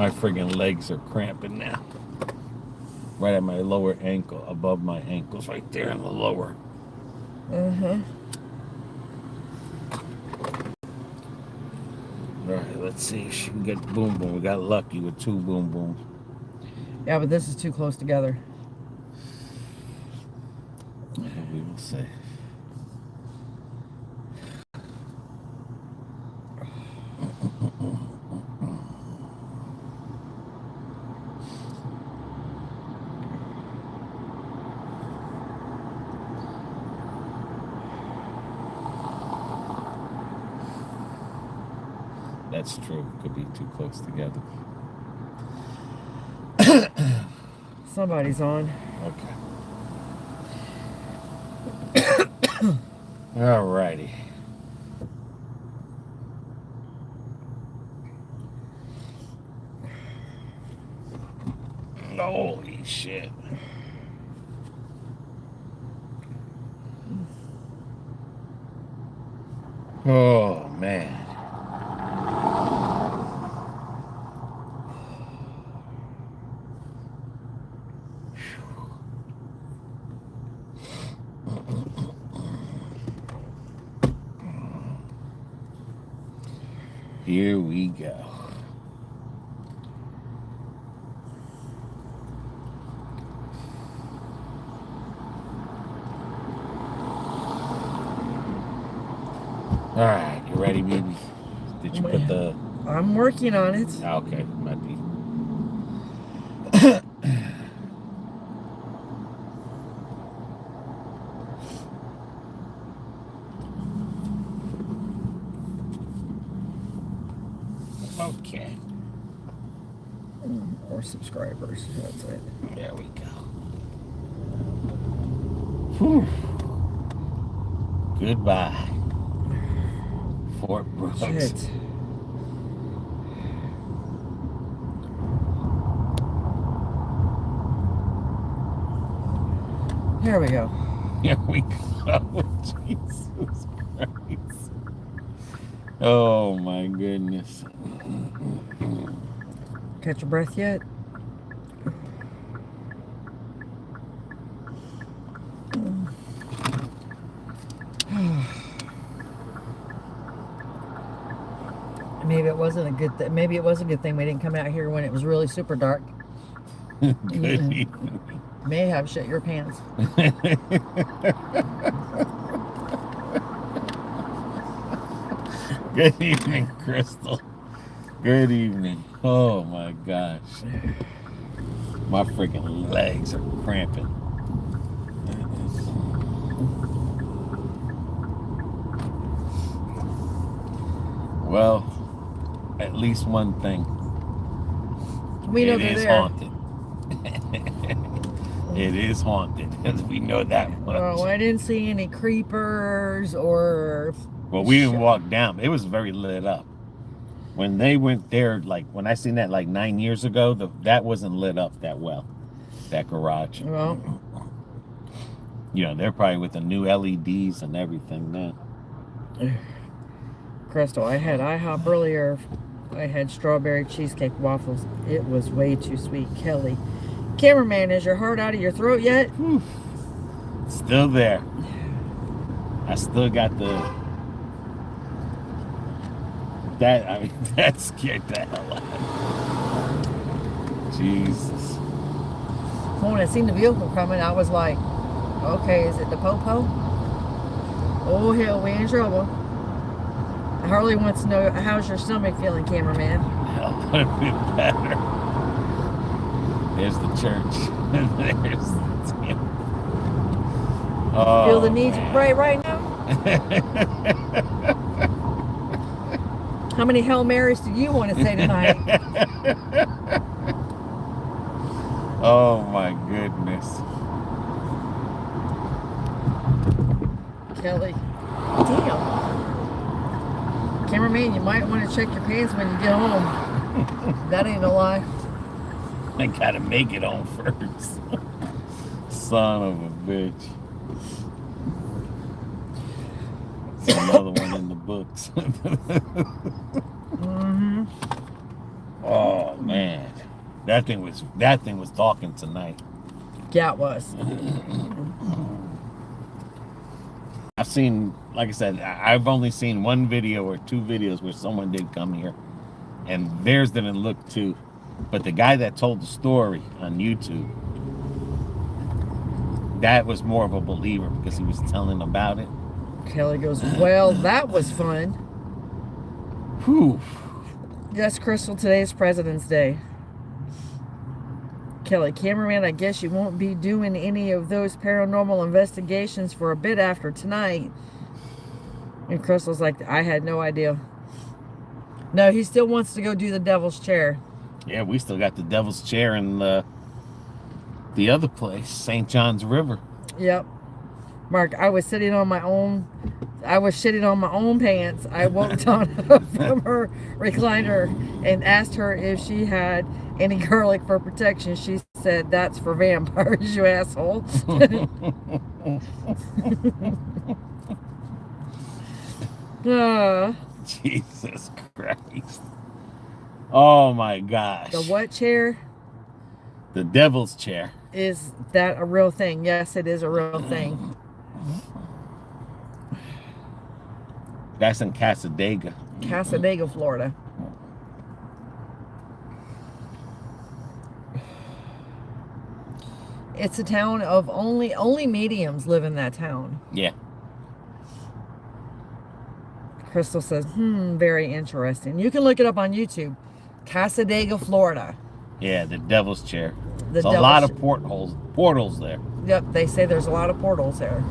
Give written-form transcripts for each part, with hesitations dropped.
My friggin' legs are cramping now. Right at my lower ankle, above my ankles, right there in the lower. All right, let's see if she can get the boom boom. We got lucky with 2 boom booms. Yeah, but this is too close together. Yeah, we will see. That's true. Could be too close together. Somebody's on. Okay. Alrighty. Holy shit. Oh, man. Here we go. All right, you ready, baby? Did you put the... I'm working on it. Okay, might be. Okay. Or subscribers. That's it. There we go. Whew. Goodbye, Fort Brooks. Shit. Here we go. Here we go. Jesus Christ. Oh my goodness. Catch your breath yet? Maybe it wasn't a good thing. Maybe it was a good thing we didn't come out here when it was really super dark. Good May have shit your pants. Good evening, Crystal. Good evening. Oh my gosh. My freaking legs are cramping. Well, at least one thing. We know it is there. Haunted. It is haunted. We know that much. Well, I didn't see any creepers or... Well, we didn't walk down. It was very lit up. When they went there, like, when I seen that like 9 years ago, that wasn't lit up that well, that garage. Well... You know, they're probably with the new LEDs and everything now. Crystal, I had IHOP earlier. I had strawberry cheesecake waffles. It was way too sweet. Kelly. Cameraman, is your heart out of your throat yet? Whew. Still there. I still got that scared the hell out of me. Jesus. When I seen the vehicle coming, I was like, okay, is it the Popo? Oh, hell, we in trouble. Harley wants to know, how's your stomach feeling, cameraman? Hell, would have been better. There's the church. There's the Tampa. Oh, feel the need to pray right now? How many Hail Marys do you want to say tonight? Oh my goodness. Kelly. Damn. Cameraman, you might want to check your pants when you get home. That ain't a lie. I gotta make it home first. Son of a bitch. It's another one in the books. Mm-hmm. Oh man. That thing was talking tonight. Yeah, it was. I've seen, like I said, I've only seen one video or two videos where someone did come here, and theirs didn't look too. But the guy that told the story on YouTube, that was more of a believer because he was telling about it. Kelly goes, well, that was fun. Whew. Yes, Crystal, today's President's Day. Kelly, cameraman, I guess you won't be doing any of those paranormal investigations for a bit after tonight. And Crystal's like, I had no idea. No, he still wants to go do the Devil's Chair. Yeah, we still got the Devil's Chair in the other place, St. John's River. Yep. Mark, I was shitting on my own pants. I walked on from her recliner and asked her if she had any garlic for protection. She said, that's for vampires, you asshole. Jesus Christ. Oh my gosh. The what chair? The Devil's Chair. Is that a real thing? Yes, it is a real thing. That's in Casadega. Casadega, Florida. It's a town of only mediums live in that town. Yeah. Crystal says, very interesting. You can look it up on YouTube. Casadega, Florida. Yeah, the Devil's Chair. The There's a lot of portals there. Yep, they say there's a lot of portals there.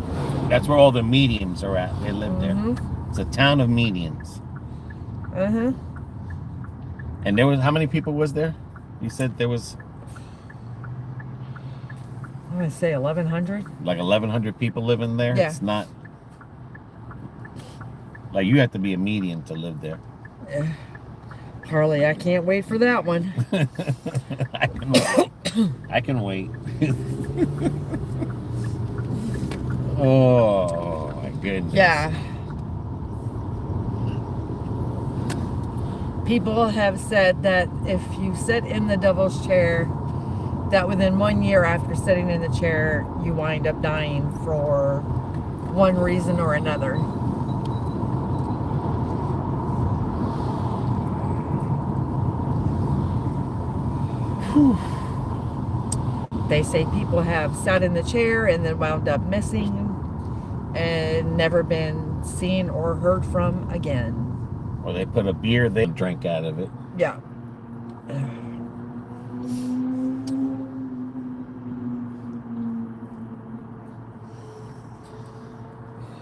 That's where all the mediums are at. They live there. It's a town of mediums. And there was, how many people was there? You said there was, I'm going to say 1,100. like 1,100 people living there? Yeah. It's not, like, you have to be a medium to live there. Harley, I can't wait for that one. I can wait. I can wait. Oh, my goodness. Yeah. People have said that if you sit in the Devil's Chair, that within 1 year after sitting in the chair, you wind up dying for one reason or another. Whew. They say people have sat in the chair and then wound up missing and never been seen or heard from again. Or they put a beer, they drink out of it. Yeah.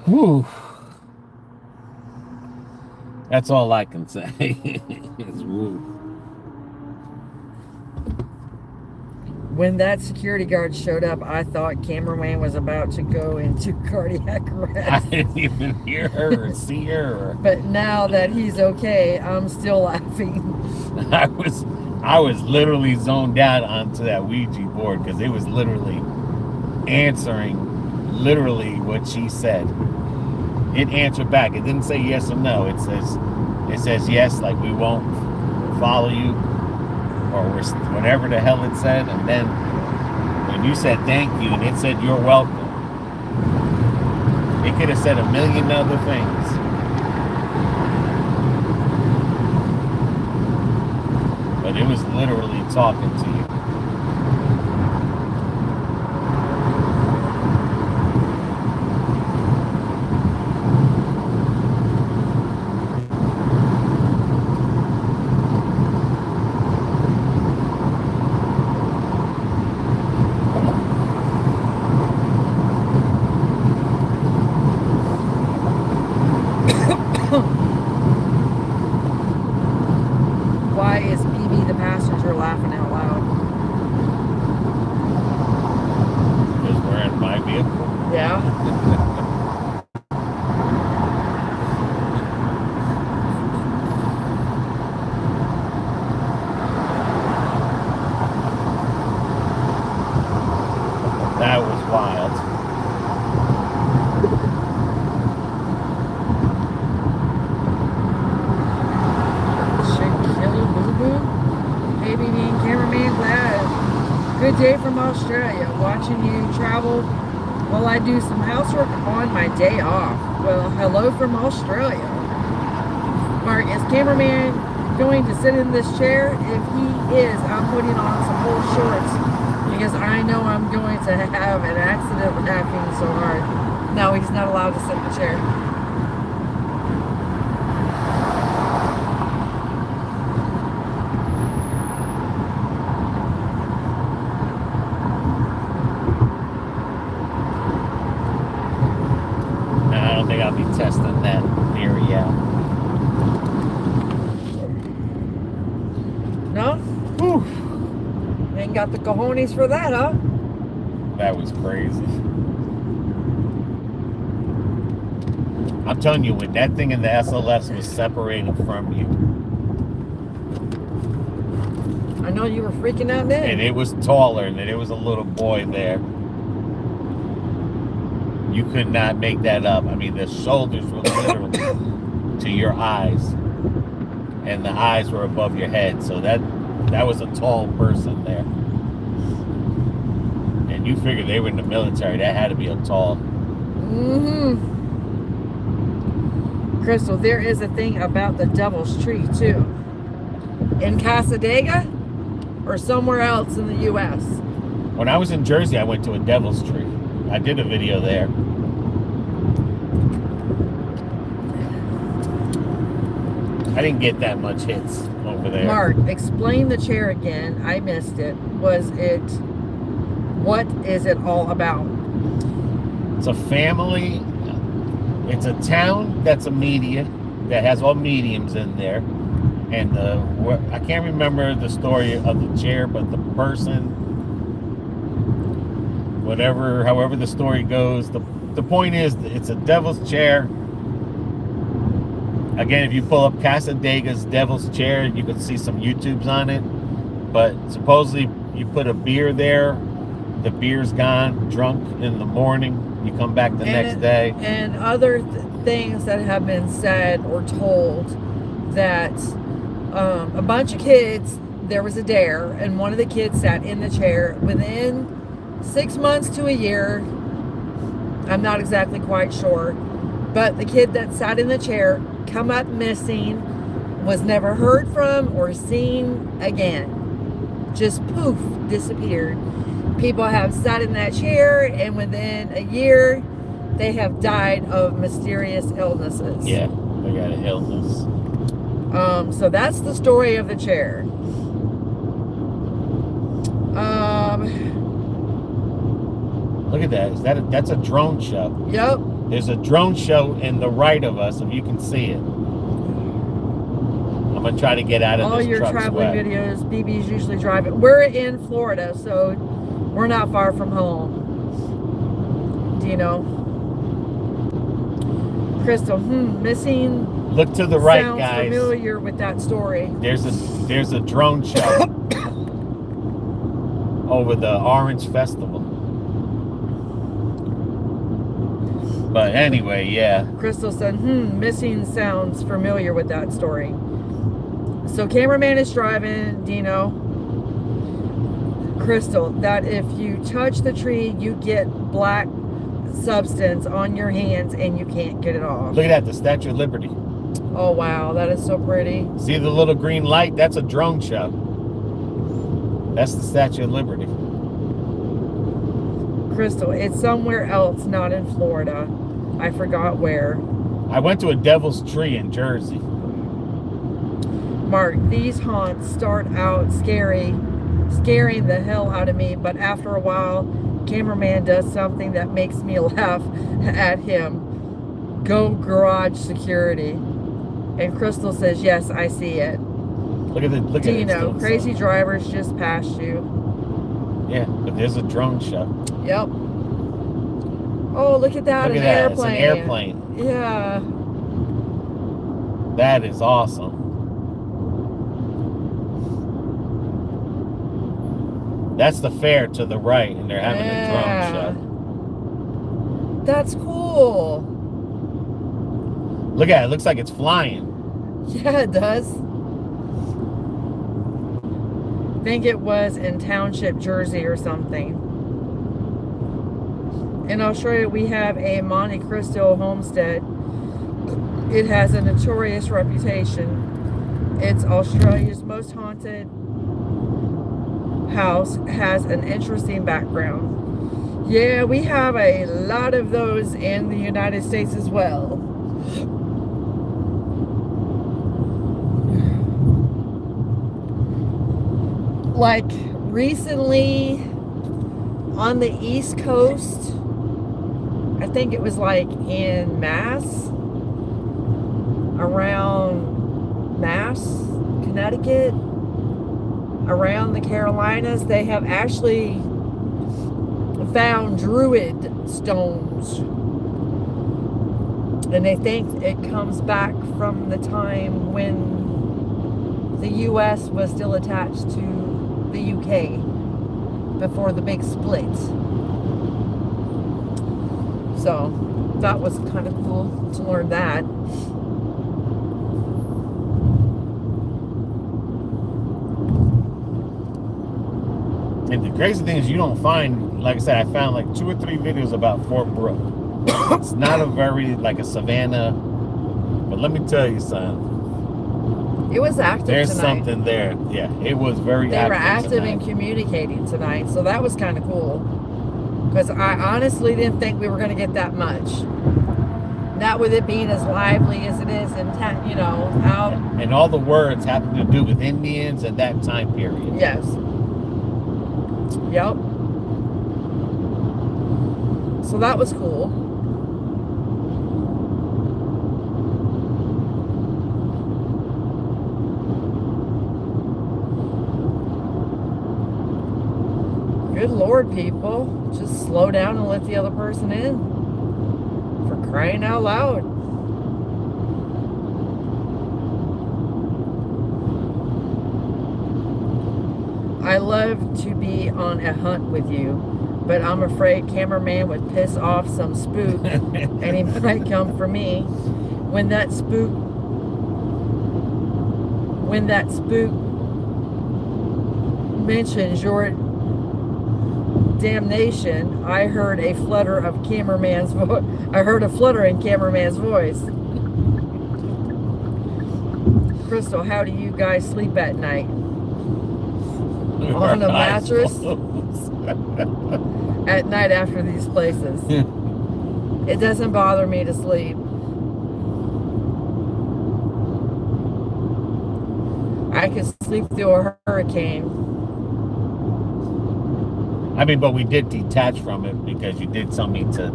Whew. That's all I can say. Is woo. When that security guard showed up, I thought cameraman was about to go into cardiac I arrest. didn't even hear her or see her. But now that he's okay, I'm still laughing. I was literally zoned out onto that Ouija board because it was literally answering literally what she said. It answered back. It didn't say yes or no. It says yes, like we won't follow you, or whatever the hell it said. And then when you said thank you and it said you're welcome, it could have said a million other things. But it was literally talking to you. Why is BB the passenger laughing out loud? Because we're in my vehicle. Yeah. That was wild. Shake, Kelly, boo boo. Hey, BB and camera glad. Good day from Australia. Watching you travel while I do some housework on my day off. Well, hello from Australia. Mark, is cameraman going to sit in this chair? If he is, I'm putting on some old shorts because I know I'm going to have an accident laughing so hard. No, he's not allowed to sit in the chair. I don't think I'll be testing that theory out. No? Whew. Ain't got the cojones for that, huh? That was crazy. I'm telling you, when that thing in the SLS was separated from you, I know you were freaking out then. and it was taller, and there was a little boy there, you could not make that up. I mean, the shoulders were literally to your eyes, and the eyes were above your head. So that was a tall person there. And you figured they were in the military. That had to be a tall. Mm-hmm. Crystal, there is a thing about the Devil's Tree, too. In Casadega or somewhere else in the U.S. When I was in Jersey, I went to a Devil's Tree. I did a video there. I didn't get that much hits over there. Mark, explain the chair again. I missed it. What is it all about? It's a family. It's a town that's a media, that has all mediums in there. And I can't remember the story of the chair, but the person, however the story goes, the point is it's a devil's chair. Again, if you pull up Casadega's Devil's Chair, you can see some YouTubes on it. But supposedly you put a beer there, the beer's gone, drunk in the morning, you come back the next day. And other things that have been said or told, that a bunch of kids, there was a dare, and one of the kids sat in the chair. Within 6 months to a year, I'm not exactly quite sure, but the kid that sat in the chair come up missing, was never heard from or seen again. Just poof, disappeared. People have sat in that chair, and within a year, they have died of mysterious illnesses. Yeah, they got an illness. So that's the story of the chair. Look at that. That's a drone show. Yep. There's a drone show in the right of us, if you can see it. I'm gonna try to get out of all this your truck's traveling way. videos, BB's usually driving. We're in Florida, so we're not far from home. Do you know? Crystal, missing. Look to the right, sounds guys. Familiar with that story. There's a drone show over the Orange Festival. But anyway, yeah. Crystal said, missing sounds familiar with that story. So cameraman is driving, Dino. Crystal, that if you touch the tree, you get black substance on your hands and you can't get it off. Look at that, the Statue of Liberty. Oh, wow, that is so pretty. See the little green light? That's a drone show. That's the Statue of Liberty. Crystal, it's somewhere else, not in Florida. I forgot where. I went to a Devil's Tree in Jersey. Mark, these haunts start out scaring the hell out of me, but after a while, cameraman does something that makes me laugh at him. Go garage security. And Crystal says, yes, I see it. Look at it. Dino, crazy drivers just passed you. Yeah, but there's a drone show. Yep. Oh, look at that. Look at that. It's an airplane. Yeah. That is awesome. That's the fair to the right, and they're having a drone show. That's cool. Look at it. It looks like it's flying. Yeah, it does. think it was in Township, Jersey or something. In Australia, we have a Monte Cristo homestead. It has a notorious reputation. It's Australia's most haunted house, has an interesting background. Yeah, we have a lot of those in the United States as well. Like recently on the East Coast, I think it was like in around Mass, Connecticut, around the Carolinas, they have actually found druid stones. And they think it comes back from the time when the U.S. was still attached to the UK before the big split. So that was kind of cool to learn that. And the crazy thing is, you don't find, like I said, I found like 2 or 3 videos about Fort Brooke. It's not a very, like a savannah, but let me tell you, son. It was active There's tonight. Something there. Yeah, it was very active. They were active tonight. and communicating tonight, so that was kind of cool. Because I honestly didn't think we were going to get that much. Not with it being as lively as it is in town, you know, out. And all the words happen to do with Indians at that time period. Yes. Yep. So that was cool. Good Lord, people. Just slow down and let the other person in. For crying out loud. I love to be on a hunt with you, but I'm afraid cameraman would piss off some spook and he might come for me. When that spook mentions your damnation, I heard a flutter of cameraman's voice. I heard a flutter in cameraman's voice. Crystal, how do you guys sleep at night? On a mattress? At night after these places. It doesn't bother me to sleep. I could sleep through a hurricane. I mean, but we did detach from it because you did tell me to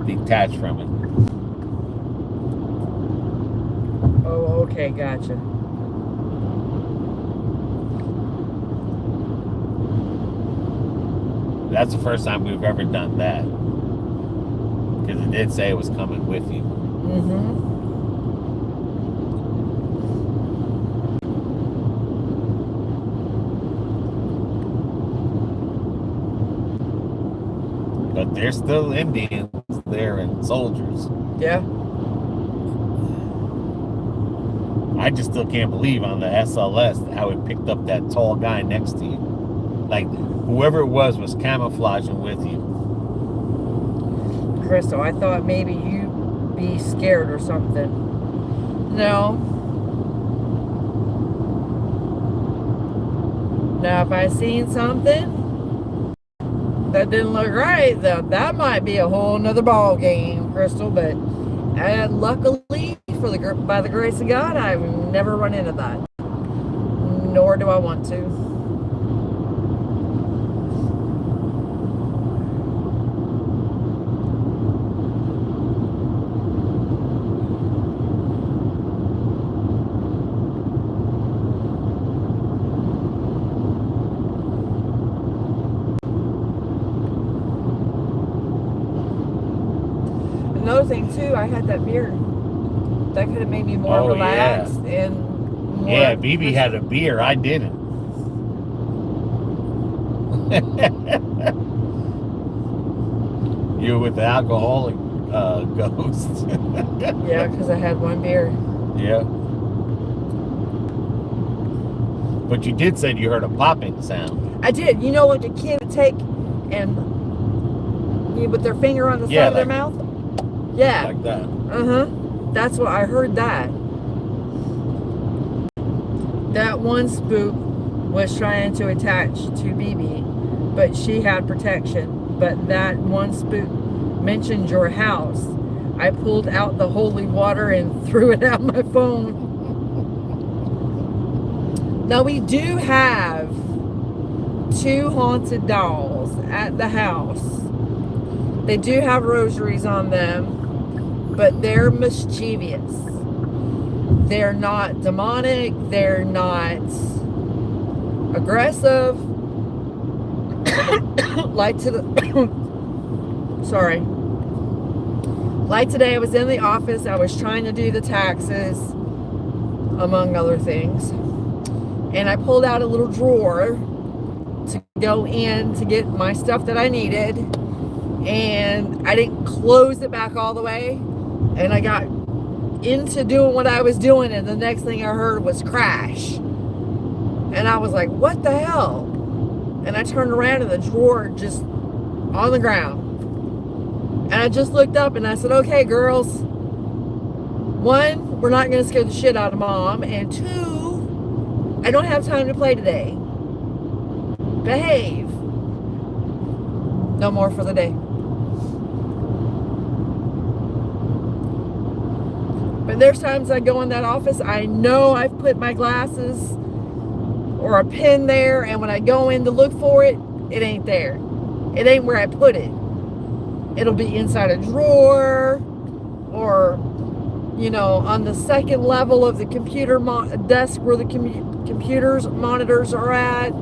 detach from it. Oh, okay, gotcha. That's the first time we've ever done that. Because it did say it was coming with you. Mm-hmm. But there's still Indians there and soldiers. Yeah. I just still can't believe on the SLS how it picked up that tall guy next to you. Like, whoever it was camouflaging with you. Crystal, I thought maybe you'd be scared or something. No. Now, if I seen something that didn't look right, that might be a whole nother ball game, Crystal. But luckily, by the grace of God, I've never run into that. Nor do I want to. Another thing too, I had that beer. That could have made me more relaxed and more. Yeah, BB had a beer. I didn't. You were with the alcoholic ghost. Yeah, because I had one beer. Yeah. But you did say you heard a popping sound. I did. You know what the kid would take and with their finger on the side of their mouth? Yeah. Like that. Uh-huh. That's what I heard that. That one spook was trying to attach to BB, but she had protection. But that one spook mentioned your house. I pulled out the holy water and threw it out my phone. Now we do have 2 haunted dolls at the house. They do have rosaries on them, but they're mischievous. They're not demonic. They're not aggressive. Like sorry. Like today, I was in the office. I was trying to do the taxes, among other things. And I pulled out a little drawer to go in to get my stuff that I needed. And I didn't close it back all the way. And I got into doing what I was doing, and the next thing I heard was crash. And I was like, what the hell? And I turned around and the drawer just on the ground. And I just looked up and I said, okay, girls. 1, we're not going to scare the shit out of Mom. And 2, I don't have time to play today. Behave. No more for the day. But there's times I go in that office, I know I've put my glasses or a pen there, and when I go in to look for it, it ain't there. It ain't where I put it. It'll be inside a drawer, or, you know, on the second level of the computer desk where the computer's monitors are at.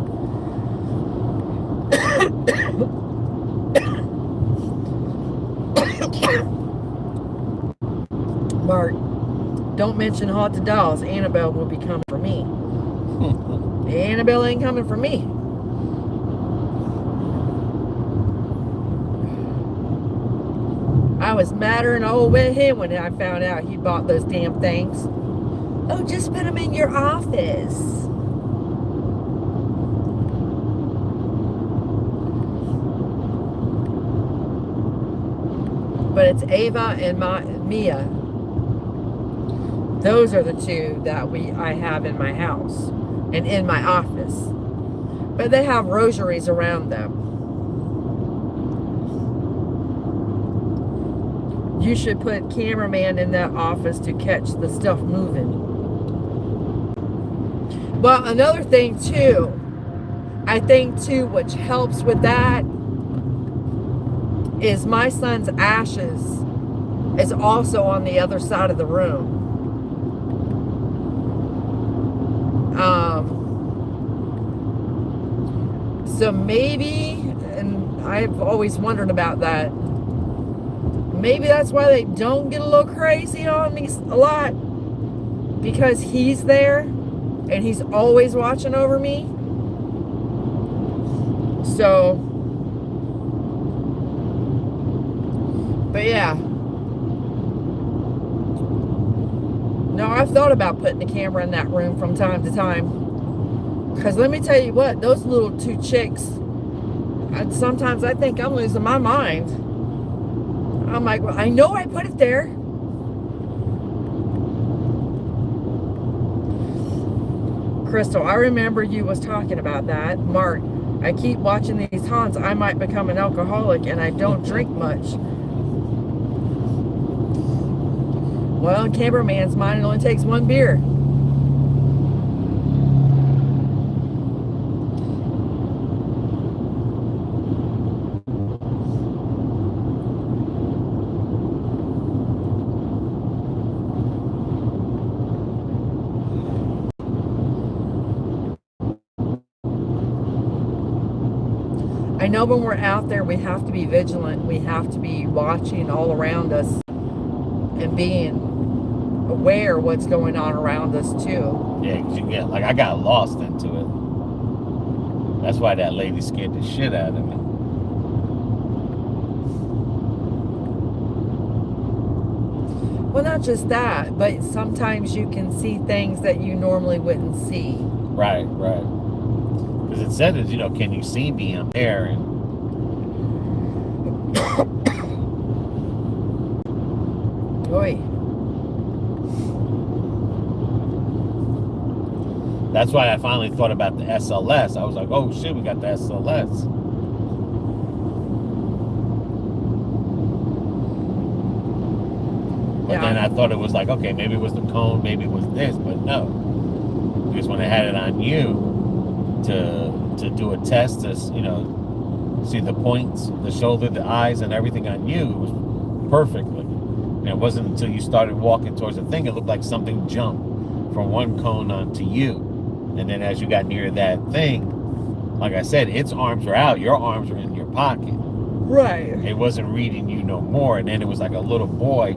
Mark, don't mention haunted dolls. Annabelle will be coming for me. Annabelle ain't coming for me. I was madder than old with him when I found out he bought those damn things. Oh, just put them in your office. But it's Ava and Mia. Those are the 2 that I have in my house and in my office. But they have rosaries around them. You should put cameraman in that office to catch the stuff moving. Well, another thing too, I think too, which helps with that, is my son's ashes is also on the other side of the room. So maybe, and I've always wondered about that, maybe that's why they don't get a little crazy on me a lot, because he's there and he's always watching over me. So, but yeah. No, I've thought about putting a camera in that room from time to time. Because let me tell you what, those little 2 chicks, sometimes I think I'm losing my mind. I'm like, well, I know I put it there. Crystal, I remember you was talking about that. Mark, I keep watching these haunts. I might become an alcoholic, and I don't drink much. Well, in cameraman's mind, it only takes 1 beer. I know when we're out there, we have to be vigilant. We have to be watching all around us and being aware what's going on around us too. Yeah, because you get, like, I got lost into it. That's why that lady scared the shit out of me. Well, not just that, but sometimes you can see things that you normally wouldn't see. Right. Because it said, you know, can you see me? I'm there. And Oi. that's why I finally thought about the SLS. I was like, oh shit, we got the SLS. But then I thought it was like, okay, maybe it was the cone, maybe it was this, but no. Because when I had it on you to do a test, to, you know, see the points, the shoulder, the eyes, and everything on you, it was perfectly. And it wasn't until you started walking towards the thing, it looked like something jumped from one cone onto you. And then as you got near that thing, like I said, its arms were out, your arms were in your pocket. Right. It wasn't reading you no more. And then it was like a little boy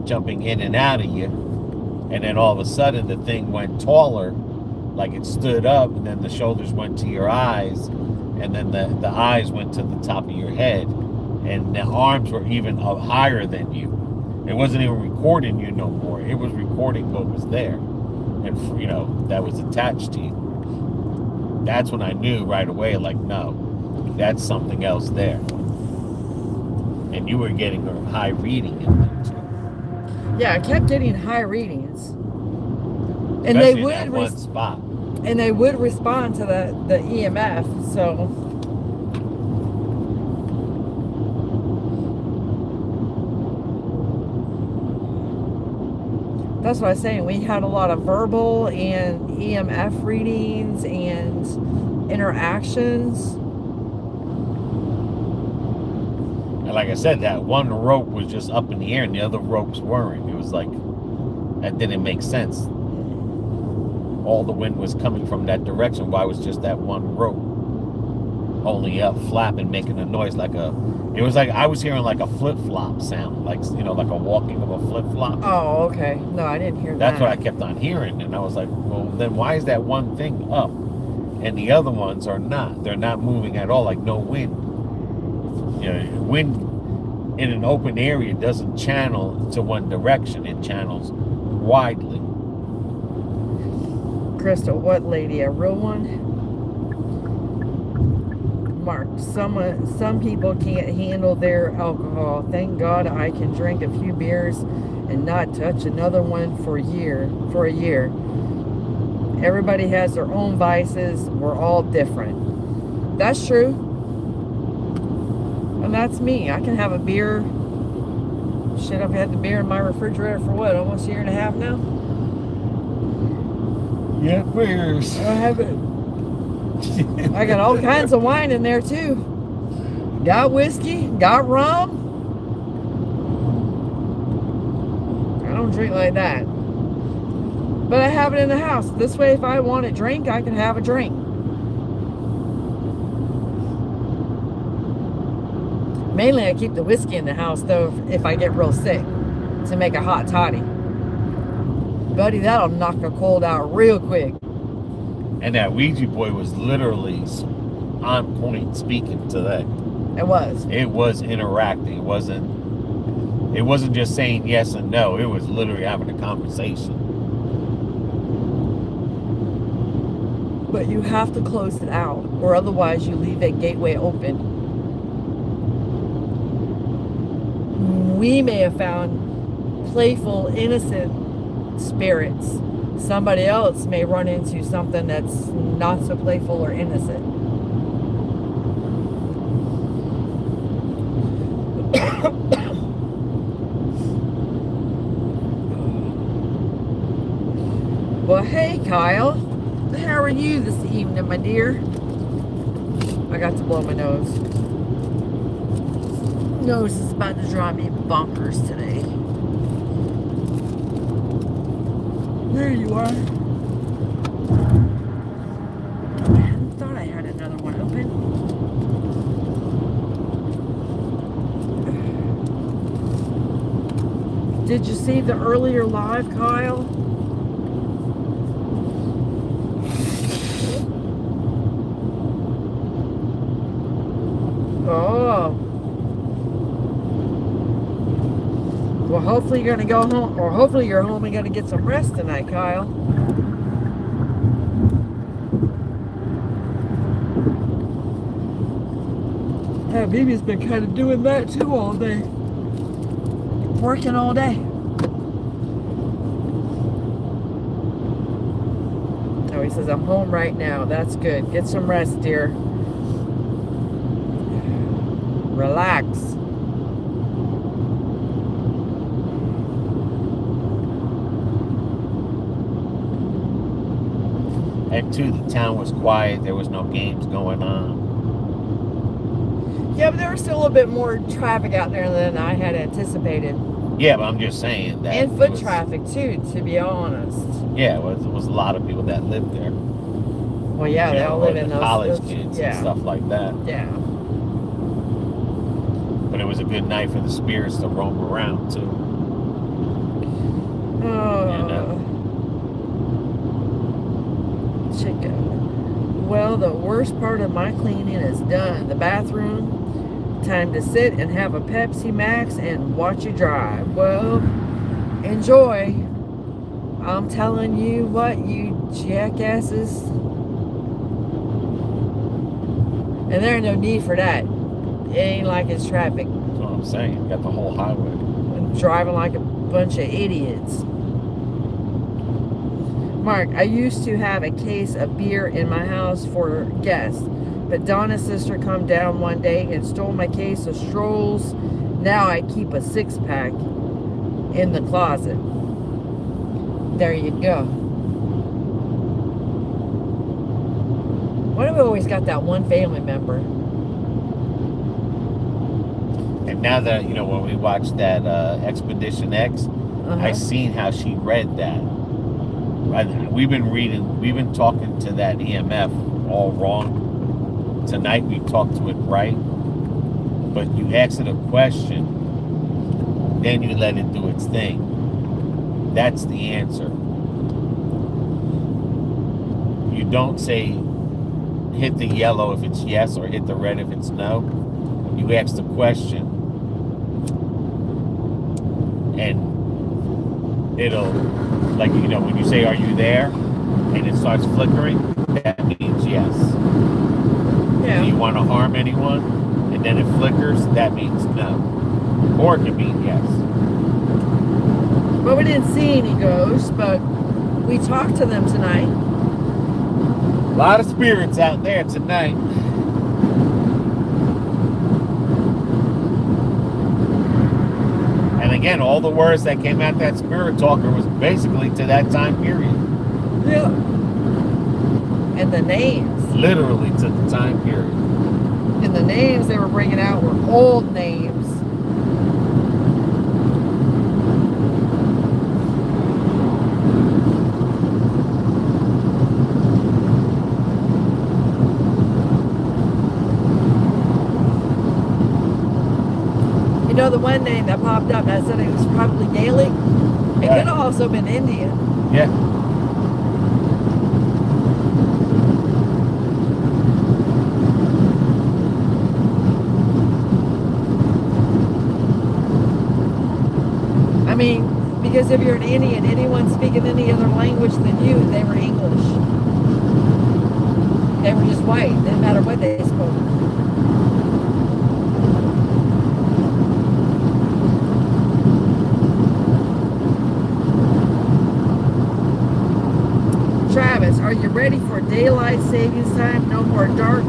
jumping in and out of you. And then all of a sudden the thing went taller, like it stood up, and then the shoulders went to your eyes, and then the eyes went to the top of your head, and the arms were even up higher than you. It wasn't even recording you no more. It was recording what was there, and you know, that was attached to you. That's when I knew right away, like, no, that's something else there. And you were getting a high reading in there too. Yeah, I kept getting high readings. And Especially they would in that one spot. And they would respond to the EMF, so that's what I was saying. We had a lot of verbal and EMF readings and interactions. And like I said, that one rope was just up in the air and the other ropes weren't. It was like, that didn't make sense. All the wind was coming from that direction. Why was just that one rope only up, flapping, making a noise like a... It was like I was hearing like a flip-flop sound, like, you know, like a walking of a flip-flop. Oh, okay. No, I didn't hear that. That's what I kept on hearing, and I was like, well, then why is that one thing up and the other ones are not? They're not moving at all, like no wind. You know, wind in an open area doesn't channel to one direction. It channels widely. Crystal, what lady? A real one? Mark, some people can't handle their alcohol. Thank God I can drink a few beers and not touch another one for a year. Everybody has their own vices. We're all different. That's true. And that's me. I can have a beer. Shit, I've had the beer in my refrigerator for what, almost a year and a half now? Yeah, beers. I have it. I got all kinds of wine in there too. Got whiskey, got rum. I don't drink like that. But I have it in the house. This way, if I want a drink, I can have a drink. Mainly, I keep the whiskey in the house, though, if I get real sick, to make a hot toddy. Buddy, that'll knock a cold out real quick. And that Ouija boy was literally on point speaking today. It was. It was interacting. It wasn't just saying yes and no. It was literally having a conversation. But you have to close it out, or otherwise you leave that gateway open. We may have found playful, innocent spirits. Somebody else may run into something that's not so playful or innocent. Well, hey, Kyle. How are you this evening, my dear? I got to blow my nose. Nose is about to drive me bonkers today. There you are. I thought I had another one open. Did you see the earlier live, Kyle? Oh. Well, hopefully you're going to go home, or hopefully you're home and going to get some rest tonight, Kyle. Yeah, Bibi's been kind of doing that too all day. Working all day. Oh, he says, I'm home right now. That's good. Get some rest, dear. Relax. And two, the town was quiet. There was no games going on. Yeah, but there was still a little bit more traffic out there than I had anticipated. Yeah, but I'm just saying that. And foot traffic too, to be honest. Yeah, it was a lot of people that lived there. Well, yeah, they all live in those college kids and stuff like that. Yeah. But it was a good night for the spirits to roam around too. Oh. You know? Chicken. Well, the worst part of my cleaning is done. The bathroom. Time to sit and have a Pepsi Max and watch you drive. Well, enjoy. I'm telling you what, you jackasses. And there ain't no need for that. It ain't like it's traffic. That's what I'm saying. You got the whole highway. I'm driving like a bunch of idiots. Mark, I used to have a case of beer in my house for guests. But Donna's sister come down one day and stole my case of strolls. Now I keep a 6-pack in the closet. There you go. Why do we always got that one family member? And now that, you know, when we watched that Expedition X, I seen how she read that. We've been talking to that EMF all wrong. Tonight we talked to it right, but you ask it a question, then you let it do its thing. That's the answer. You don't say hit the yellow if it's yes or hit the red if it's no. You ask the question and it'll, like, you know, when you say are you there and it starts flickering, that means yes. Yeah. Do you want to harm anyone? And then it flickers, that means no. Or it can mean yes. Well, we didn't see any ghosts, but we talked to them tonight. A lot of spirits out there tonight. And again, all the words that came out that spirit talker was basically to that time period. Yeah. And the names. Literally to the time period. And the names they were bringing out were old names. You know, the one name that popped up, I said it was probably Gaelic. It could have also been Indian. Yeah. I mean, because if you're an Indian, anyone speaking any other language than you, they were English. They were just white. It didn't matter what they spoke. Travis, are you ready for daylight savings time? No more dark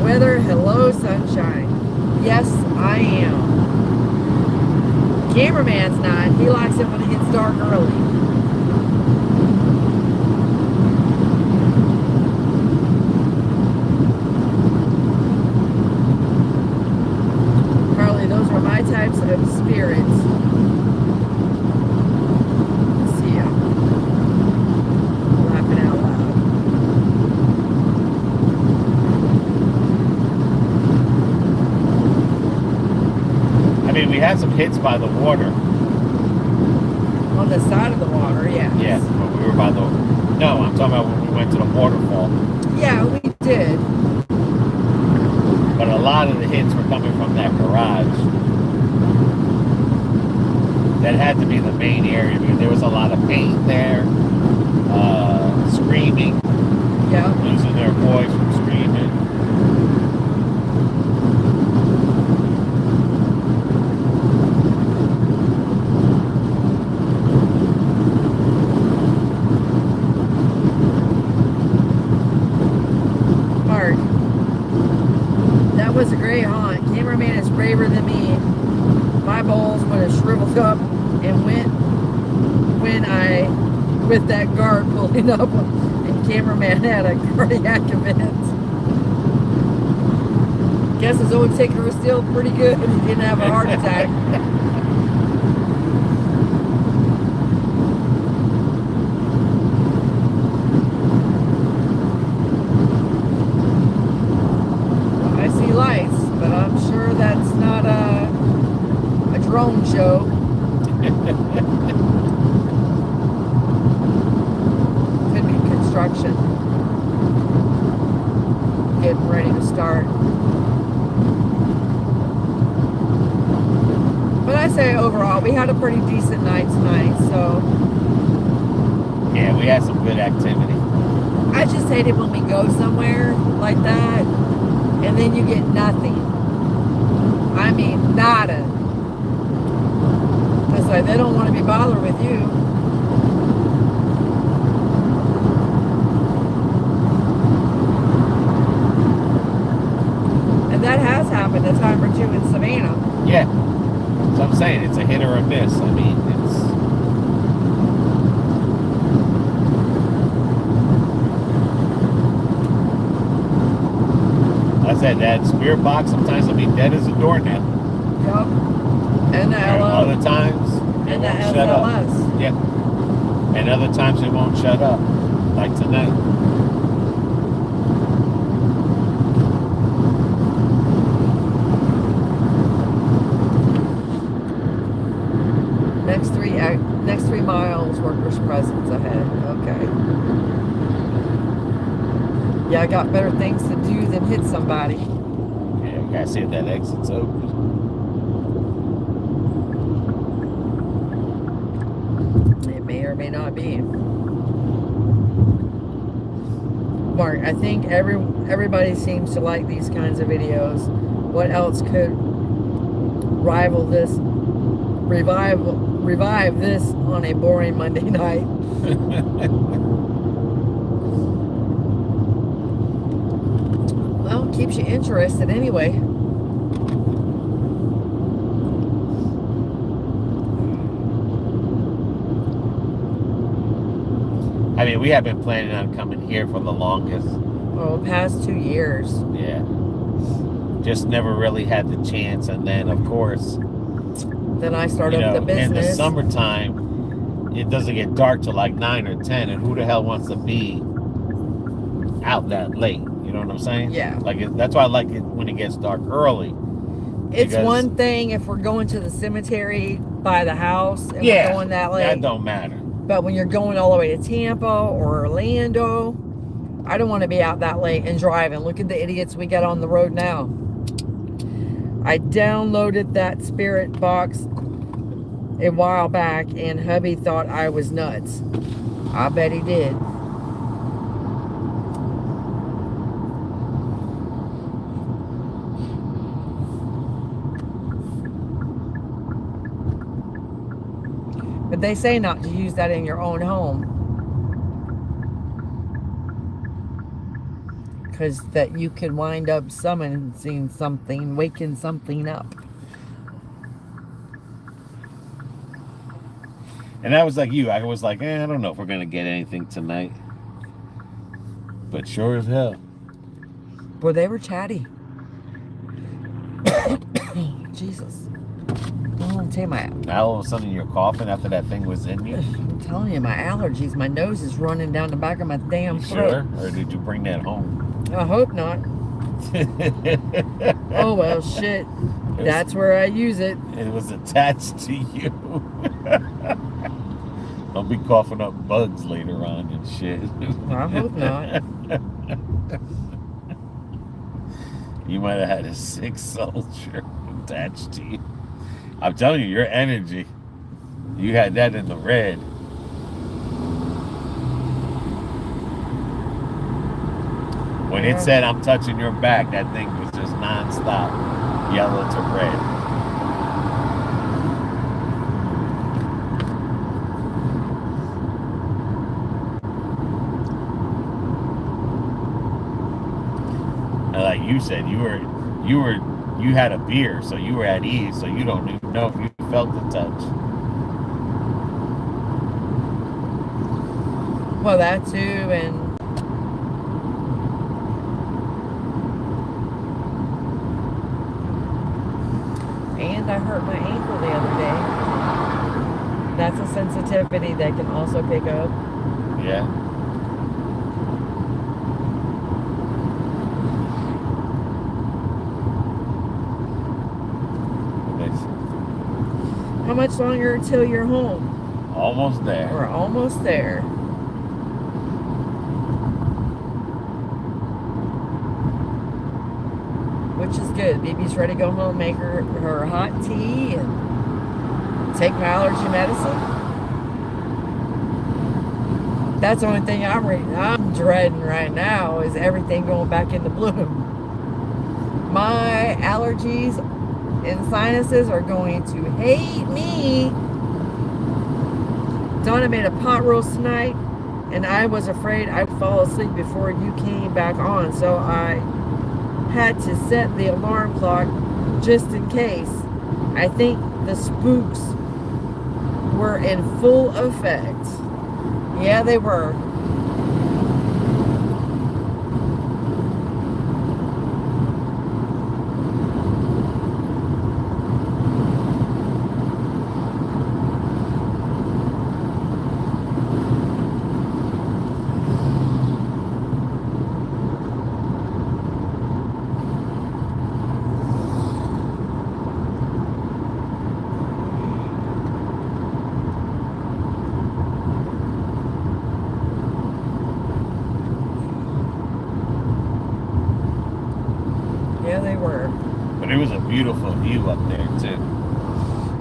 weather. Hello, sunshine. Yes, I am. Cameraman's not. He likes it when it gets dark early. Carly, those are my types of spirits. Let's see ya. Laughing out loud. I mean, we had some hits by the water. On the side of the water, yeah. Yeah, but we were by the... No, I'm talking about when we went to the waterfall. Yeah, we did. But a lot of the hits were coming from that garage. That had to be the main area because there was a lot of paint there. Screaming. Yeah. Losing their voice from screaming. was a great haunt. Cameraman is braver than me. My balls would have shriveled up and went when I, with that guard pulling up, and cameraman had a cardiac event. Guess his old ticker was still pretty good. He didn't have a heart attack. I see lights, but I'm sure that's not a drone show. Could be construction. Getting ready to start. But I say overall, we had a pretty decent night tonight, so. Yeah, we had some good activity. I just hate it when we go somewhere like that, and then you get nothing. I mean, nada. It's like they don't want to be bothered with you. And that has happened a time or two in Savannah. Yeah. So I'm saying it's a hit or a miss. I mean, it's. I said that spirit box sometimes will be dead as a doornail. Yep. And the Other times it won't shut up. Yep. And other times it won't shut up. Like tonight. Next 3 miles, workers' presence ahead. Okay. Yeah, I got better things to do than hit somebody. Yeah, we gotta see if that exit's open. It may or may not be. Mark, I think everybody seems to like these kinds of videos. What else could revive this on a boring Monday night? Well, keeps you interested anyway. I mean, we have been planning on coming here for the longest. Oh, past 2 years. Yeah. Just never really had the chance. And then, of course, then I started the business. In the summertime, it doesn't get dark till like 9 or 10. And who the hell wants to be out that late? You know what I'm saying? Yeah. That's why I like it when it gets dark early. It's one thing if we're going to the cemetery by the house and we're going that late. That don't matter. But when you're going all the way to Tampa or Orlando, I don't want to be out that late and driving. Look at the idiots we got on the road now. I downloaded that spirit box a while back and hubby thought I was nuts. I bet he did. But they say not to use that in your own home. Because that you can wind up summoning something, waking something up. And I was like you. I was like, I don't know if we're going to get anything tonight. But sure as hell. Boy, they were chatty. Jesus. I'm telling you, Now all of a sudden you're coughing after that thing was in you? I'm telling you, my allergies, my nose is running down the back of my damn throat. Sure? Or did you bring that home? I hope not. Oh, well, shit. That's where I use it. It was attached to you. Don't be coughing up bugs later on and shit. I hope not. You might have had a sick soldier attached to you. I'm telling you, your energy, you had that in the red. When it said, I'm touching your back, that thing was just nonstop, yellow to red. And like you said, you you had a beer, so you were at ease, so you don't even know if you felt the touch. Well, that too, and I hurt my ankle the other day. That's a sensitivity that can also pick up. Yeah. How much longer till you're home? Almost there. We're almost there. Which is good. BB's ready to go home, make her hot tea, and take my allergy medicine. That's the only thing I'm dreading right now is everything going back into bloom. My allergies and sinuses are going to hate me. Donna made a pot roast tonight, and I was afraid I'd fall asleep before you came back on, so I had to set the alarm clock just in case. I think the spooks were in full effect. Yeah, they were. Yeah, they were. But it was a beautiful view up there, too.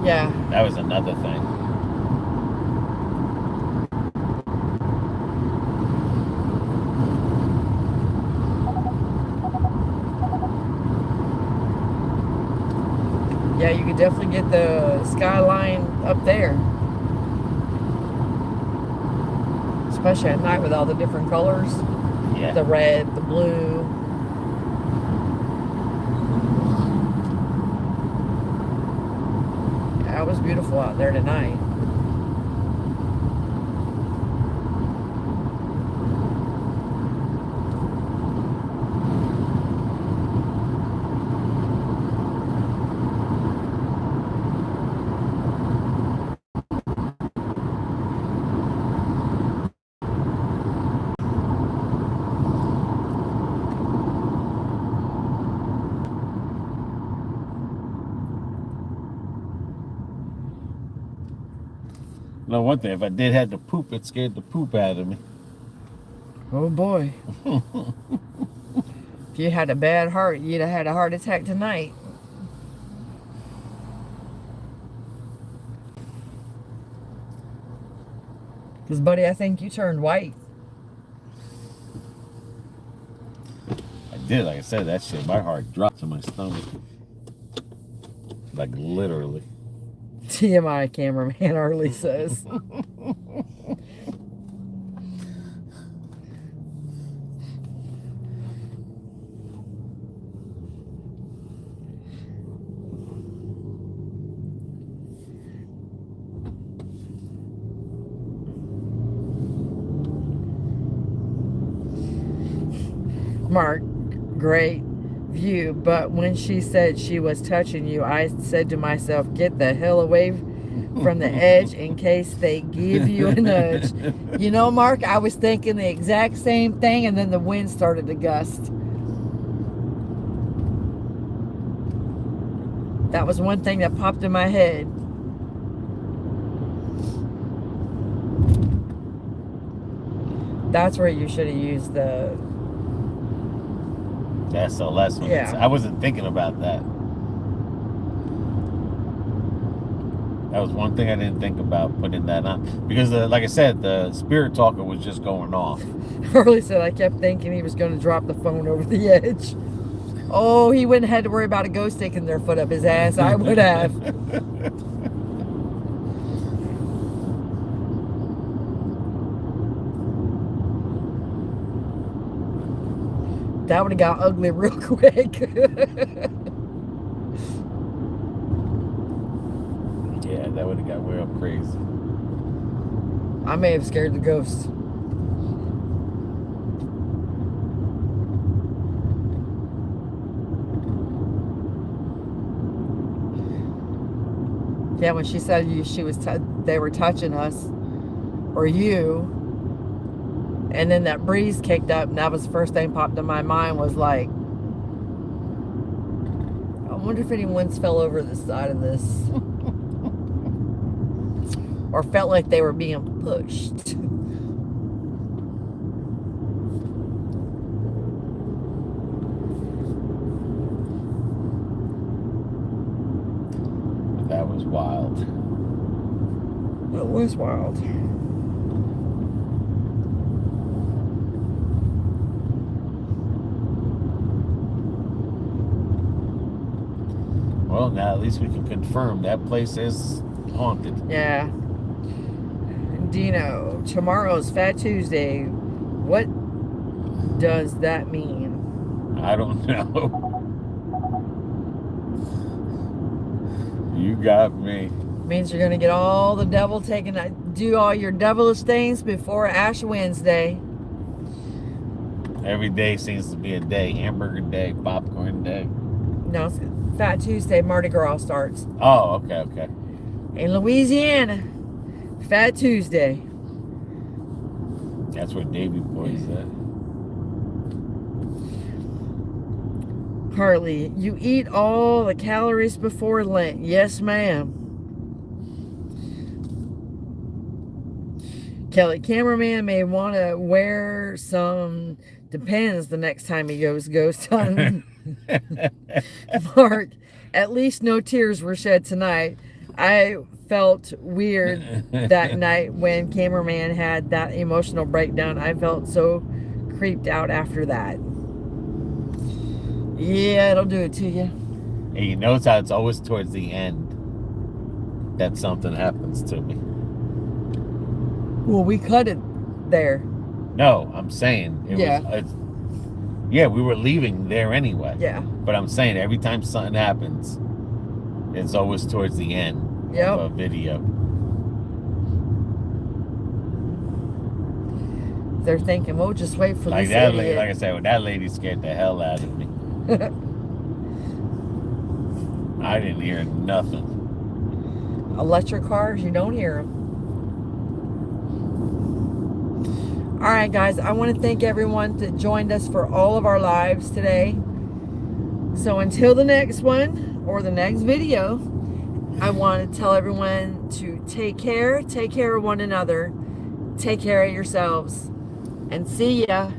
Yeah. That was another thing. Yeah, you could definitely get the skyline up there. Especially at night with all the different colors. Yeah. The red, the blue. Yeah, it was beautiful out there tonight. No, one thing, if I did have to poop, it scared the poop out of me. Oh boy. If you had a bad heart, you'd have had a heart attack tonight. Because, buddy, I think you turned white. I did, like I said, that shit, my heart dropped to my stomach. Like, literally. TMI cameraman Harley says. Mark, great view, but when she said she was touching you, I said to myself, get the hell away from the edge in case they give you a nudge. You know, Mark, I was thinking the exact same thing, and then the wind started to gust. That was one thing that popped in my head. That's where you should have used the SLS one. Yeah. I wasn't thinking about that. That was one thing I didn't think about, putting that on. Because, like I said, the spirit talker was just going off. Harley said I kept thinking he was going to drop the phone over the edge. Oh, he wouldn't have had to worry about a ghost sticking their foot up his ass. I would have. That would have got ugly real quick. Yeah, that would have got real crazy. I may have scared the ghost. Yeah, when she said they were touching us, or you, and then that breeze kicked up, and that was the first thing popped in my mind was like, I wonder if anyone's fell over the side of this. Or felt like they were being pushed. That was wild. It was wild. Well, now at least we can confirm that place is haunted. Yeah. Dino, tomorrow's Fat Tuesday. What does that mean? I don't know. You got me. Means you're gonna get all the devil do all your devilish things before Ash Wednesday. Every day seems to be a day. Hamburger day, popcorn day. No, it's Fat Tuesday, Mardi Gras starts. Oh, okay. In Louisiana, Fat Tuesday. That's where Davy Boy's at. Harley, you eat all the calories before Lent. Yes, ma'am. Kelly, cameraman may want to wear some Depends the next time he goes ghost hunting. Mark, at least no tears were shed tonight. I felt weird that night when cameraman had that emotional breakdown. I felt so creeped out after that. Yeah, it'll do it to you. And you notice how it's always towards the end that something happens to me. Well, we cut it there. No, I'm saying Yeah. Yeah, we were leaving there anyway. Yeah. But I'm saying every time something happens, it's always towards the end of a video. They're thinking, well, just wait for Like this that idiot. lady, like I said, well, that lady scared the hell out of me. I didn't hear nothing. Electric cars, you don't hear them. All right, guys, I want to thank everyone that joined us for all of our lives today. So until the next one or the next video, I want to tell everyone to take care of one another, take care of yourselves, and see ya.